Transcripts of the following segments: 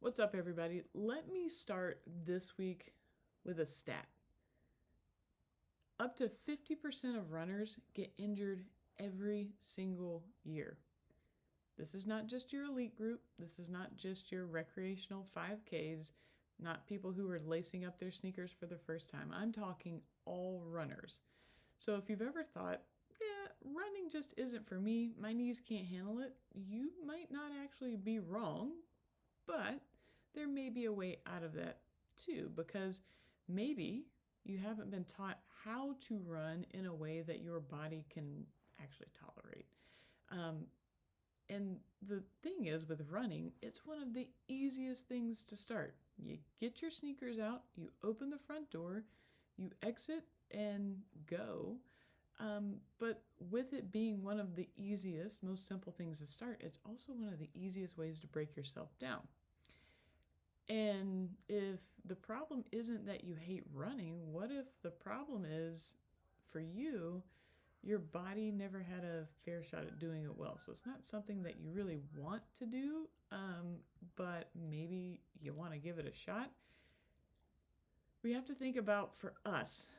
What's up, everybody? Let me start this week with a stat. Up to 50% of runners get injured every single year. This is not just your elite group. This is not just your recreational 5Ks, not people who are lacing up their sneakers for the first time. I'm talking all runners. So if you've ever thought, yeah, running just isn't for me, my knees can't handle it, you might not actually be wrong, but there may be a way out of that too, because maybe you haven't been taught how to run in a way that your body can actually tolerate. Um, and the thing is, with running, it's one of the easiest things to start. You get your sneakers out, you open the front door, you exit and go. But with it being one of the easiest, most simple things to start, it's also one of the easiest ways to break yourself down. And if the problem isn't that you hate running, what if the problem is for you, your body never had a fair shot at doing it well? So it's not something that you really want to do, but maybe you want to give it a shot. We have to think about, for us,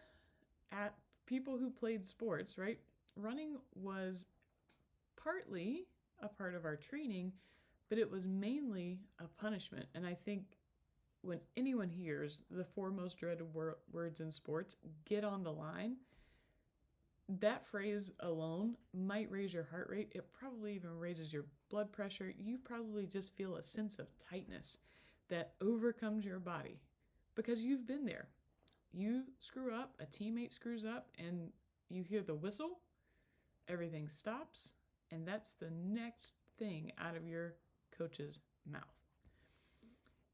at people who played sports, right? Running was partly a part of our training, but it was mainly a punishment. And I think when anyone hears the four most dreaded words in sports, get on the line, that phrase alone might raise your heart rate. It probably even raises your blood pressure. You probably just feel a sense of tightness that overcomes your body because you've been there. You screw up, a teammate screws up, and you hear the whistle, everything stops, and that's the next thing out of your coach's mouth.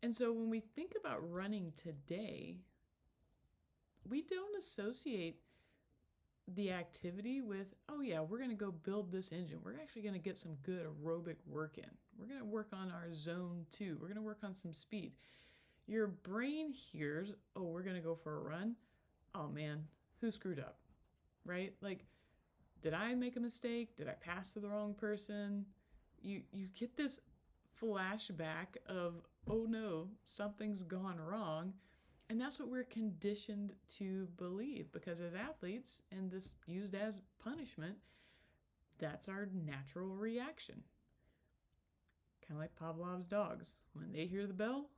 And so when we think about running today, we don't associate the activity with, oh yeah, we're going to go build this engine. We're actually going to get some good aerobic work in. We're going to work on our zone 2. We're going to work on some speed. Your brain hears, oh, we're going to go for a run. Oh man, who screwed up? Right? Like, did I make a mistake? Did I pass to the wrong person? You get this flashback of, oh no, something's gone wrong. And that's what we're conditioned to believe, because as athletes, and this used as punishment, that's our natural reaction. Kind of like Pavlov's dogs. When they hear the bell,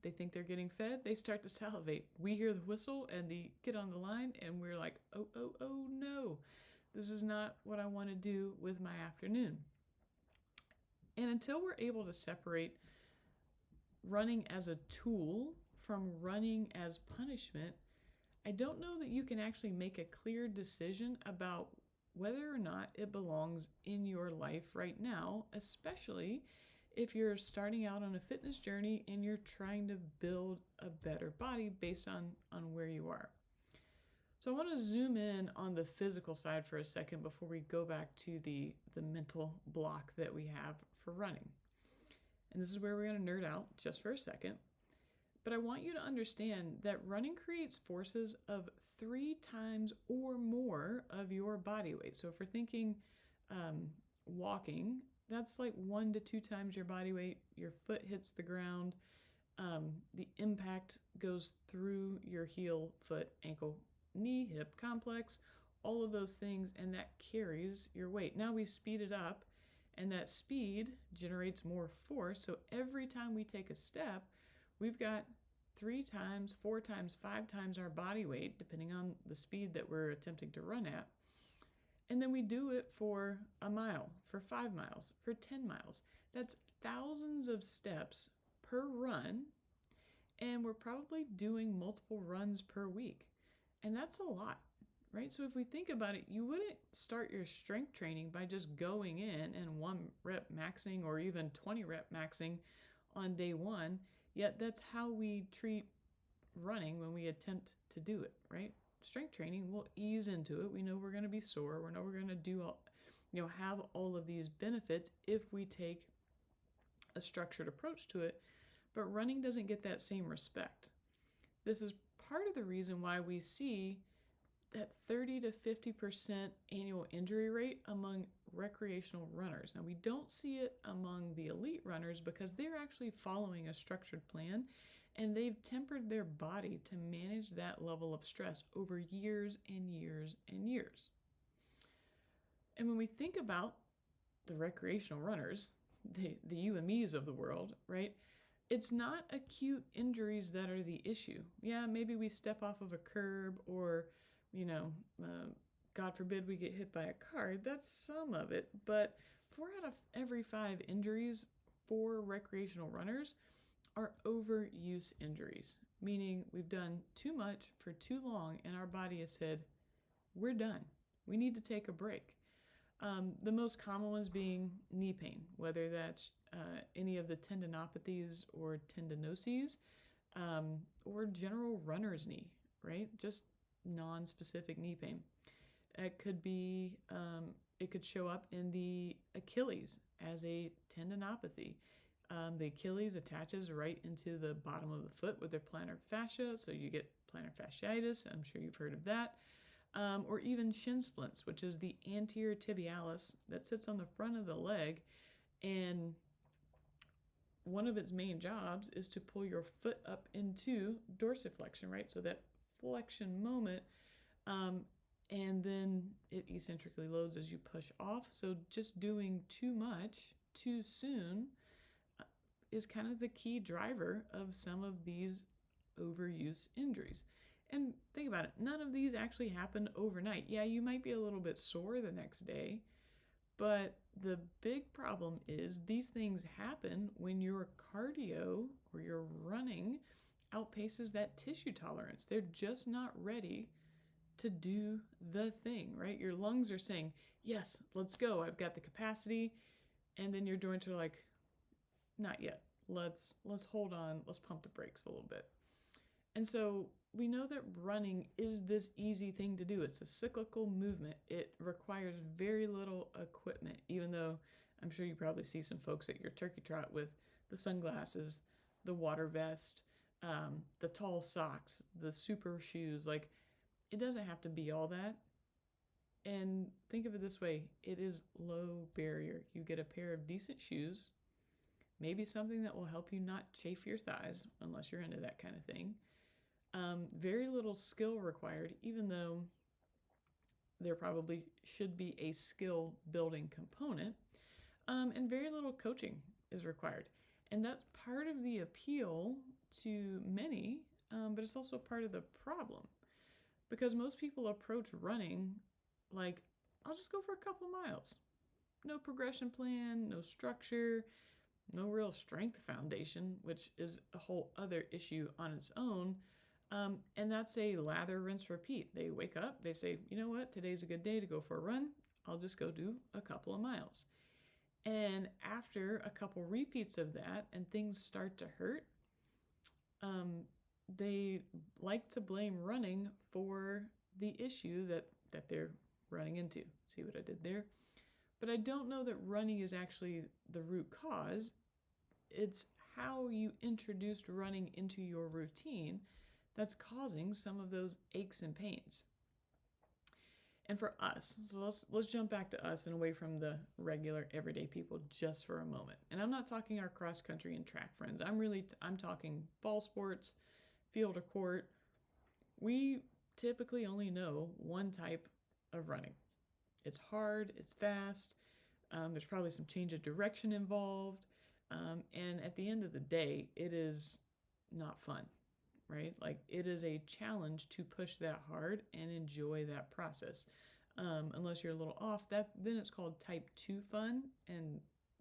they think they're getting fed, they start to salivate. We hear the whistle and the get on the line, and we're like, oh no, this is not what I want to do with my afternoon. And until we're able to separate running as a tool from running as punishment, I don't know that you can actually make a clear decision about whether or not it belongs in your life right now, especially if you're starting out on a fitness journey and you're trying to build a better body based on where you are. So I want to zoom in on the physical side for a second before we go back to the mental block that we have for running. And this is where we're going to nerd out just for a second. But I want you to understand that running creates forces of 3 times or more of your body weight. So if we're thinking walking, that's like 1 to 2 times your body weight. Your foot hits the ground. The impact goes through your heel, foot, ankle, knee, hip complex, all of those things, and that carries your weight. Now we speed it up, and that speed generates more force. So every time we take a step, we've got 3 times, 4 times, 5 times our body weight, depending on the speed that we're attempting to run at. And then we do it for a mile, for 5 miles, for 10 miles. That's thousands of steps per run, and we're probably doing multiple runs per week. And that's a lot, right? So if we think about it, you wouldn't start your strength training by just going in and 1 rep maxing or even 20 rep maxing on day 1. Yet that's how we treat running when we attempt to do it, right? Strength training, we'll ease into it. We know we're going to be sore. We know we're going to do have all of these benefits if we take a structured approach to it. But running doesn't get that same respect. This is part of the reason why we see that 30 to 50% annual injury rate among recreational runners. Now, we don't see it among the elite runners because they're actually following a structured plan and they've tempered their body to manage that level of stress over years and years and years. And when we think about the recreational runners, the you and me's of the world, right? It's not acute injuries that are the issue. Yeah, maybe we step off of a curb or, you know, God forbid we get hit by a car. That's some of it. But 4 out of every 5 injuries for recreational runners are overuse injuries, meaning we've done too much for too long and our body has said, we're done. We need to take a break. The most common ones being knee pain, whether that's any of the tendinopathies or tendinoses, or general runner's knee, right? Just non-specific knee pain. It could be, it could show up in the Achilles as a tendinopathy. The Achilles attaches right into the bottom of the foot with their plantar fascia, so you get plantar fasciitis. I'm sure you've heard of that. Or even shin splints, which is the anterior tibialis that sits on the front of the leg, and one of its main jobs is to pull your foot up into dorsiflexion, right? So that flexion moment, and then it eccentrically loads as you push off. So just doing too much too soon is kind of the key driver of some of these overuse injuries. And think about it, none of these actually happen overnight. Yeah, you might be a little bit sore the next day, but the big problem is these things happen when your cardio or your running outpaces that tissue tolerance. They're just not ready to do the thing, right? Your lungs are saying, yes, let's go. I've got the capacity. And then your joints are like, not yet. Let's hold on. Let's pump the brakes a little bit. And so we know that running is this easy thing to do. It's a cyclical movement. It requires very little equipment, even though I'm sure you probably see some folks at your turkey trot with the sunglasses, the water vest, the tall socks, the super shoes. Like, it doesn't have to be all that. And think of it this way, it is low barrier. You get a pair of decent shoes, maybe something that will help you not chafe your thighs, unless you're into that kind of thing. Very little skill required, even though there probably should be a skill building component, and very little coaching is required. And that's part of the appeal to many, but it's also part of the problem, because most people approach running like, I'll just go for a couple miles. No progression plan, no structure, no real strength foundation, which is a whole other issue on its own. And that's a lather, rinse, repeat. They wake up, they say, you know what, today's a good day to go for a run. I'll just go do a couple of miles. And after a couple repeats of that and things start to hurt, they like to blame running for the issue that they're running into. See what I did there? But I don't know that running is actually the root cause. It's how you introduced running into your routine that's causing some of those aches and pains. And for us, so let's jump back to us and away from the regular everyday people just for a moment. And I'm not talking our cross country and track friends. I'm talking ball sports, field or court. We typically only know one type of running. It's hard, it's fast, there's probably some change of direction involved, and at the end of the day, it is not fun, right? Like, it is a challenge to push that hard and enjoy that process. Unless you're a little off, then it's called type 2 fun, and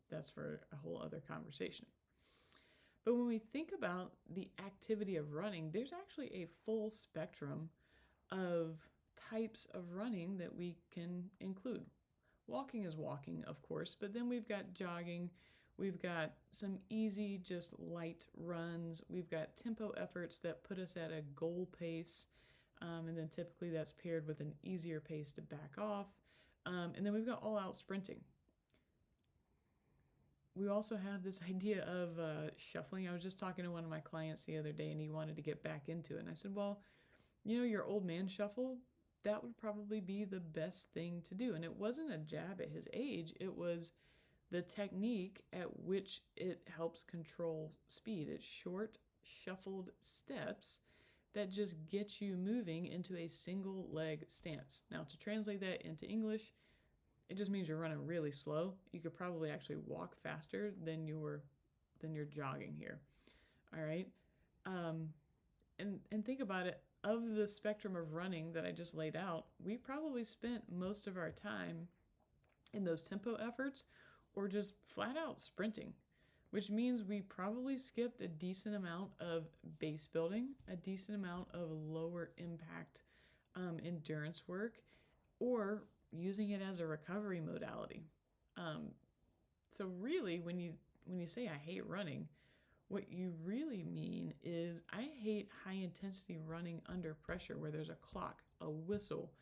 that's for a whole other conversation. But when we think about the activity of running, there's actually a full spectrum of types of running that we can include. Walking is walking, of course, but then we've got jogging, we've got some easy, just light runs, we've got tempo efforts that put us at a goal pace, and then typically that's paired with an easier pace to back off, and then we've got all-out sprinting. We also have this idea of shuffling. I was just talking to one of my clients the other day, and he wanted to get back into it, and I said, well, you know, your old man shuffle, that would probably be the best thing to do. And it wasn't a jab at his age, it was the technique at which it helps control speed. It's short, shuffled steps that just get you moving into a single leg stance. Now, to translate that into English, it just means you're running really slow. You could probably actually walk faster than you're jogging here. All right. And think about it. Of the spectrum of running that I just laid out, we probably spent most of our time in those tempo efforts or just flat out sprinting, which means we probably skipped a decent amount of base building, a decent amount of lower impact endurance work, or using it as a recovery modality. So really, when you say I hate running, what you really mean is I hate high intensity running under pressure where there's a clock, a whistle,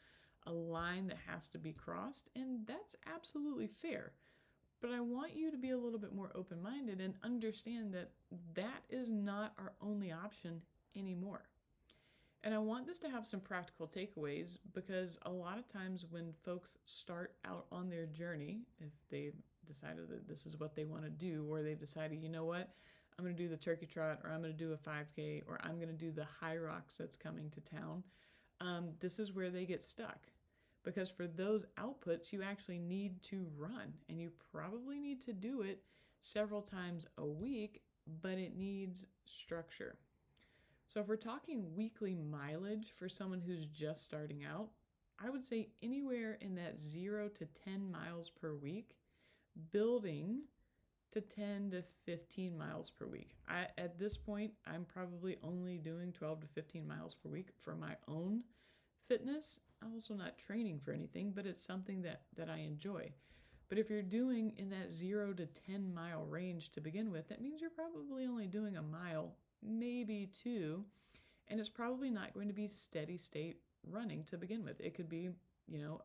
a line that has to be crossed, and that's absolutely fair. But I want you to be a little bit more open minded and understand that that is not our only option anymore. And I want this to have some practical takeaways because a lot of times when folks start out on their journey, if they've decided that this is what they want to do, or they've decided, you know what, I'm going to do the turkey trot, or I'm going to do a 5K, or I'm going to do the HYROX that's coming to town, this is where they get stuck. Because for those outputs, you actually need to run, and you probably need to do it several times a week, but it needs structure. So if we're talking weekly mileage for someone who's just starting out, I would say anywhere in that 0 to 10 miles per week, building to 10 to 15 miles per week. At this point, I'm probably only doing 12 to 15 miles per week for my own fitness. I'm also not training for anything, but it's something that I enjoy. But if you're doing in that 0 to 10 mile range to begin with, that means you're probably only doing a mile, maybe two, and it's probably not going to be steady state running to begin with. It could be,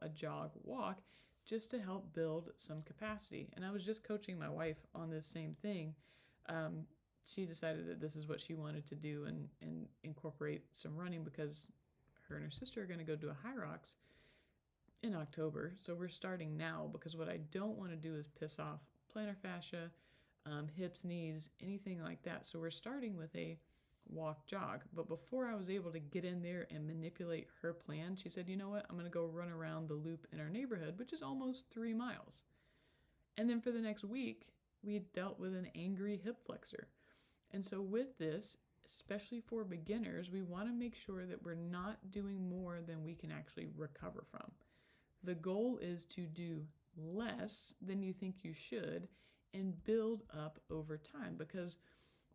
a jog walk just to help build some capacity. And I was just coaching my wife on this same thing. She decided that this is what she wanted to do and incorporate some running because her and her sister are going to go do a HYROX in October. So we're starting now because what I don't want to do is piss off plantar fascia, hips, knees, anything like that. So we're starting with a walk jog. But before I was able to get in there and manipulate her plan, she said, you know what, I'm going to go run around the loop in our neighborhood, which is almost 3 miles. And then for the next week, we dealt with an angry hip flexor. And so with this, especially for beginners, we want to make sure that we're not doing more than we can actually recover from. The goal is to do less than you think you should and build up over time, because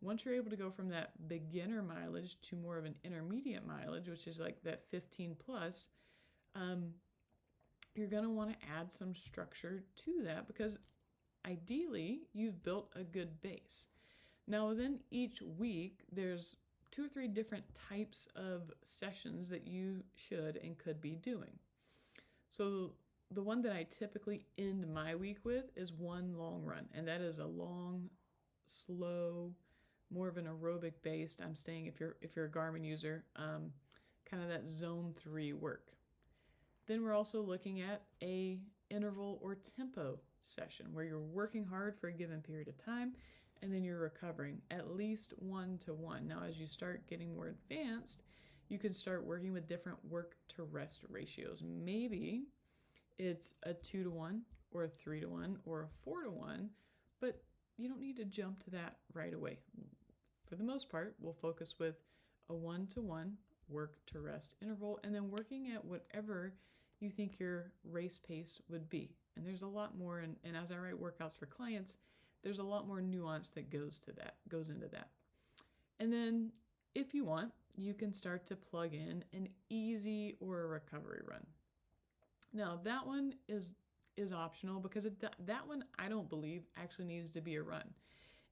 once you're able to go from that beginner mileage to more of an intermediate mileage, which is like that 15 plus, you're going to want to add some structure to that because ideally you've built a good base. Now within each week, there's 2 or 3 different types of sessions that you should and could be doing. So the one that I typically end my week with is one long run, and that is a long, slow, more of an aerobic based. I'm staying, if you're a Garmin user, kind of that zone 3 work. Then we're also looking at a interval or tempo session where you're working hard for a given period of time and then you're recovering at least 1-to-1. Now, as you start getting more advanced, you can start working with different work to rest ratios. Maybe it's a 2-to-1 or a 3-to-1 or a 4-to-1, but you don't need to jump to that right away. For the most part, we'll focus with a 1-to-1 work to rest interval and then working at whatever you think your race pace would be. And there's a lot more, and as I write workouts for clients, there's a lot more nuance that goes into that. And then if you want, you can start to plug in an easy or a recovery run. Now that one is optional because that one I don't believe actually needs to be a run.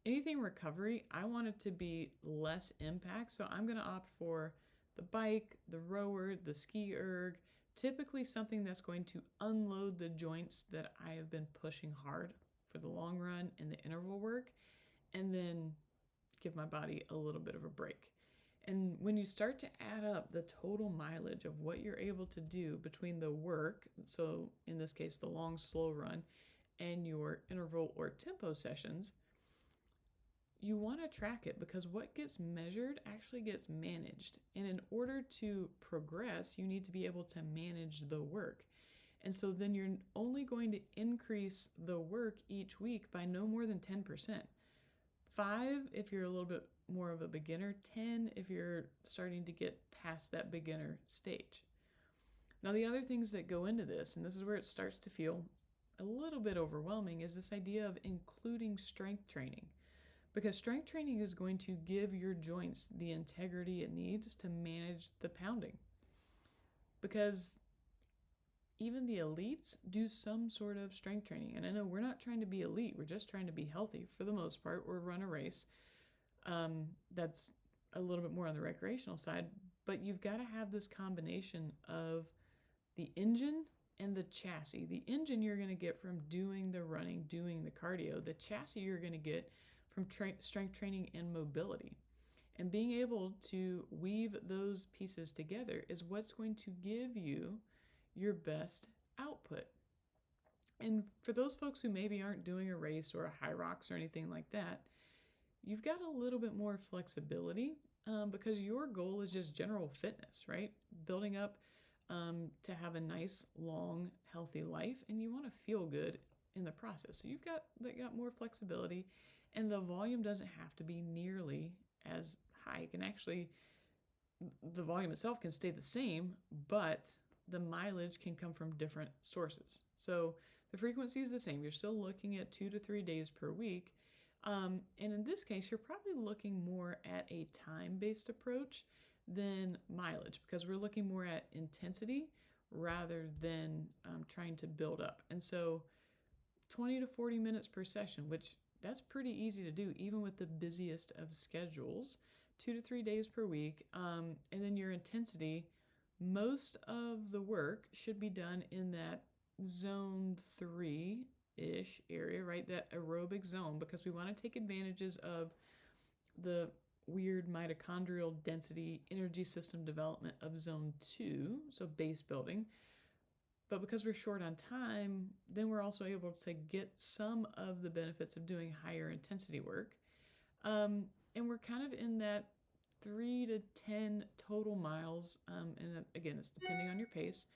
Anything recovery, I want it to be less impact, so I'm going to opt for the bike, the rower, the ski erg, typically something that's going to unload the joints that I have been pushing hard for the long run and the interval work, and then give my body a little bit of a break. And when you start to add up the total mileage of what you're able to do between the work, so in this case, the long, slow run, and your interval or tempo sessions, you want to track it because what gets measured actually gets managed. And in order to progress, you need to be able to manage the work. And so then you're only going to increase the work each week by no more than 10%. 5 if you're a little bit more of a beginner, 10 if you're starting to get past that beginner stage. Now, the other things that go into this, and this is where it starts to feel a little bit overwhelming, is this idea of including strength training. Because strength training is going to give your joints the integrity it needs to manage the pounding. Because even the elites do some sort of strength training. And I know we're not trying to be elite, we're just trying to be healthy for the most part, or run a race. That's a little bit more on the recreational side. But you've got to have this combination of the engine and the chassis. The engine you're going to get from doing the running, doing the cardio. The chassis you're going to get from strength training and mobility. And being able to weave those pieces together is what's going to give you your best output. And for those folks who maybe aren't doing a race or a Hyrox or anything like that, you've got a little bit more flexibility because your goal is just general fitness, right? Building up to have a nice, long, healthy life, and you want to feel good in the process. So you've got more flexibility, and the volume doesn't have to be nearly as high. It can actually, the volume itself can stay the same, but the mileage can come from different sources. So the frequency is the same. You're still looking at 2 to 3 days per week. And in this case, you're probably looking more at a time-based approach than mileage because we're looking more at intensity rather than trying to build up. And so 20 to 40 minutes per session, which that's pretty easy to do even with the busiest of schedules, 2 to 3 days per week. And then your intensity, most of the work should be done in that zone 3-ish area, right? That aerobic zone, because we want to take advantages of the weird mitochondrial density energy system development of zone 2, so base building. But because we're short on time, then we're also able to get some of the benefits of doing higher intensity work. And we're kind of in that 3 to 10 total miles, and again, it's depending on your pace,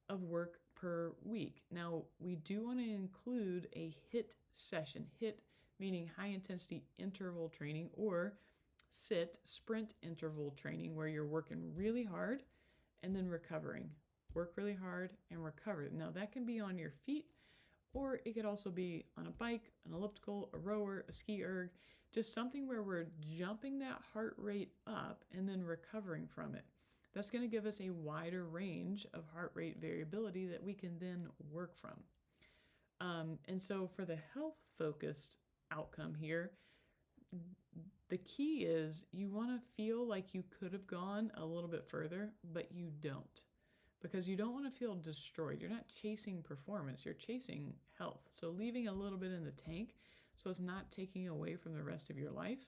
of work per week. Now, we do want to include a HIIT session. HIIT meaning high intensity interval training, or SIT, sprint interval training, where you're working really hard and then recovering. Work really hard and recover. Now, that can be on your feet, or it could also be on a bike, an elliptical, a rower, a ski erg, just something where we're jumping that heart rate up and then recovering from it. That's going to give us a wider range of heart rate variability that we can then work from. And so for the health-focused outcome here, the key is you want to feel like you could have gone a little bit further, but you don't. Because you don't want to feel destroyed. You're not chasing performance, you're chasing health. So leaving a little bit in the tank so it's not taking away from the rest of your life,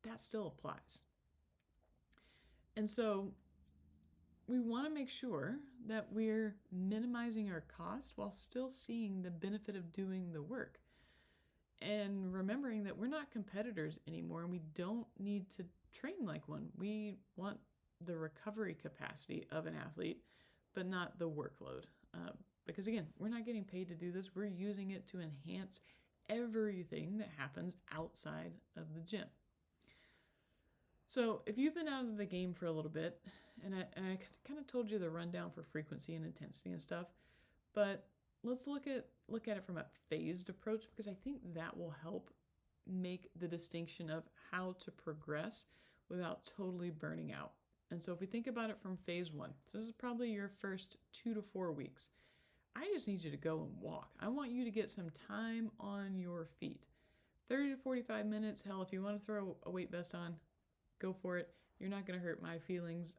that still applies. And so we want to make sure that we're minimizing our cost while still seeing the benefit of doing the work. And remembering that we're not competitors anymore and we don't need to train like one. We want the recovery capacity of an athlete, but not the workload. Because again, we're not getting paid to do this. We're using it to enhance everything that happens outside of the gym. So if you've been out of the game for a little bit, and I kind of told you the rundown for frequency and intensity and stuff, but let's look at it from a phased approach, because I think that will help make the distinction of how to progress without totally burning out. And so if we think about it from phase 1, so this is probably your first 2 to 4 weeks. I just need you to go and walk. I want you to get some time on your feet. 30 to 45 minutes. Hell, if you want to throw a weight vest on, go for it. You're not going to hurt my feelings.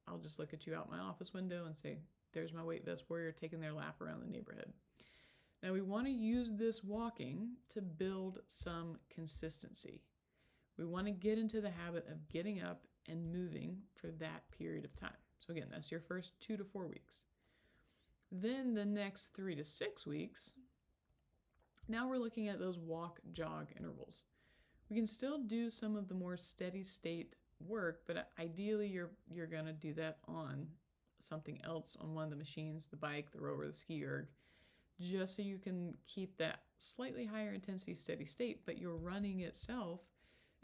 I'll just look at you out my office window and say, there's my weight vest warrior taking their lap around the neighborhood. Now we want to use this walking to build some consistency. We want to get into the habit of getting up and moving for that period of time. So again, that's your first 2 to 4 weeks. Then the next 3 to 6 weeks, now we're looking at those walk jog intervals. We can still do some of the more steady state work, but ideally you're going to do that on something else, on one of the machines, the bike, the rower, the ski erg, just so you can keep that slightly higher intensity steady state, but your running itself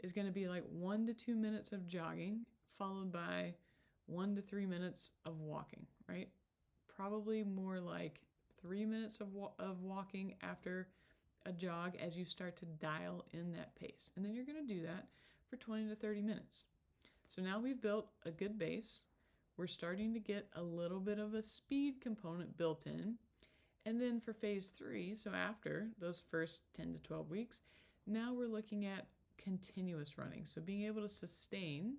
is going to be like 1 to 2 minutes of jogging followed by 1 to 3 minutes of walking, right? Probably more like 3 minutes of walking after a jog as you start to dial in that pace. And then you're going to do that for 20 to 30 minutes. So now we've built a good base. We're starting to get a little bit of a speed component built in. And then for phase 3, so after those first 10 to 12 weeks, now we're looking at continuous running. So being able to sustain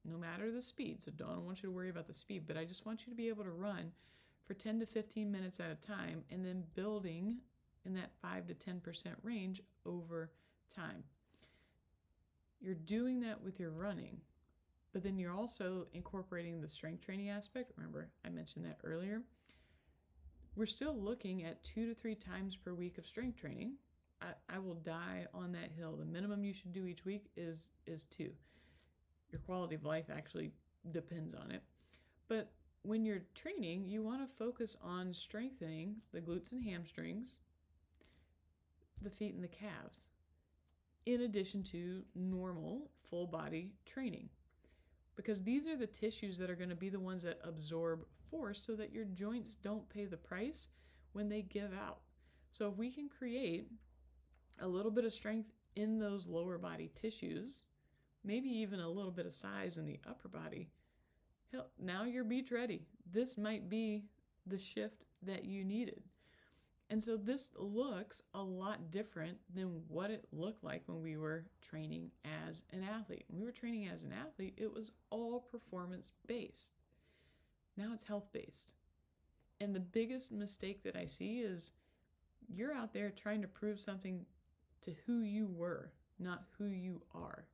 no matter the speed. So I don't want you to worry about the speed, but I just want you to be able to run for 10 to 15 minutes at a time and then building in that 5 to 10% range over time. You're doing that with your running, but then you're also incorporating the strength training aspect. Remember, I mentioned that earlier. We're still looking at 2 to 3 times per week of strength training. I will die on that hill. The minimum you should do each week is 2. Your quality of life actually depends on it. But when you're training, you want to focus on strengthening the glutes and hamstrings, the feet and the calves, in addition to normal full body training. Because these are the tissues that are going to be the ones that absorb force so that your joints don't pay the price when they give out. So if we can create a little bit of strength in those lower body tissues, maybe even a little bit of size in the upper body, hell, now you're beach ready. This might be the shift that you needed. And so this looks a lot different than what it looked like when we were training as an athlete. When we were training as an athlete, it was all performance-based. Now it's health-based. And the biggest mistake that I see is you're out there trying to prove something to who you were, not who you are.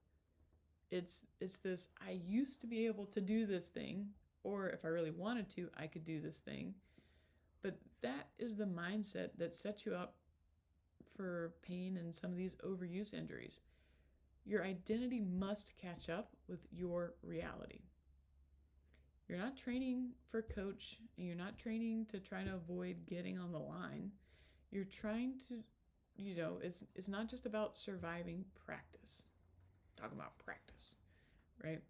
It's this, I used to be able to do this thing, or if I really wanted to, I could do this thing. But that is the mindset that sets you up for pain and some of these overuse injuries. Your identity must catch up with your reality. You're not training for coach, and you're not training to try to avoid getting on the line. You're trying to, it's not just about surviving practice. Talk about practice, right?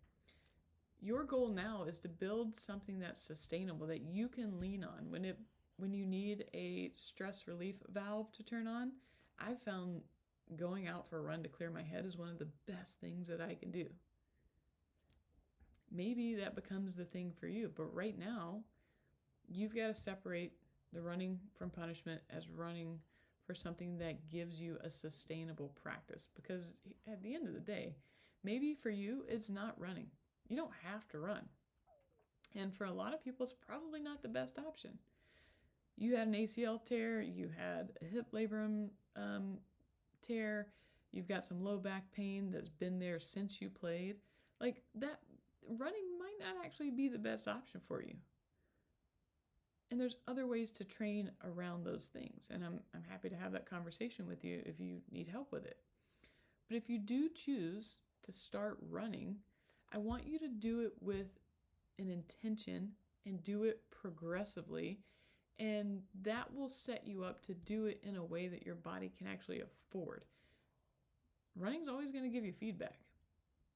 Your goal now is to build something that's sustainable, that you can lean on when you need a stress relief valve to turn on. I've found going out for a run to clear my head is one of the best things that I can do. Maybe that becomes the thing for you, but right now, you've got to separate the running from punishment as running for something that gives you a sustainable practice. Because at the end of the day, maybe for you, it's not running. You don't have to run. And for a lot of people, it's probably not the best option. You had an ACL tear, you had a hip labrum tear, you've got some low back pain that's been there since you played. Like that, running might not actually be the best option for you. And there's other ways to train around those things. And I'm happy to have that conversation with you if you need help with it. But if you do choose to start running, I want you to do it with an intention and do it progressively. And that will set you up to do it in a way that your body can actually afford. Running's always going to give you feedback.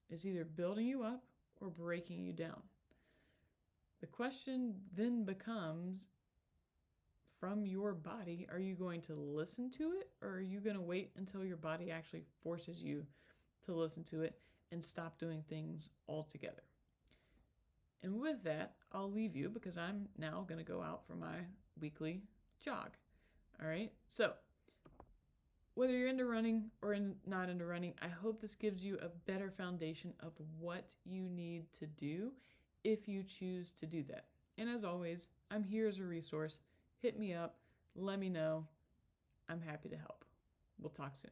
It's either building you up or breaking you down. The question then becomes, from your body, are you going to listen to it, or are you going to wait until your body actually forces you to listen to it and stop doing things altogether? And with that, I'll leave you because I'm now going to go out for my weekly jog. All right? So, whether you're into running or not into running, I hope this gives you a better foundation of what you need to do if you choose to do that. And as always, I'm here as a resource. Hit me up. Let me know. I'm happy to help. We'll talk soon.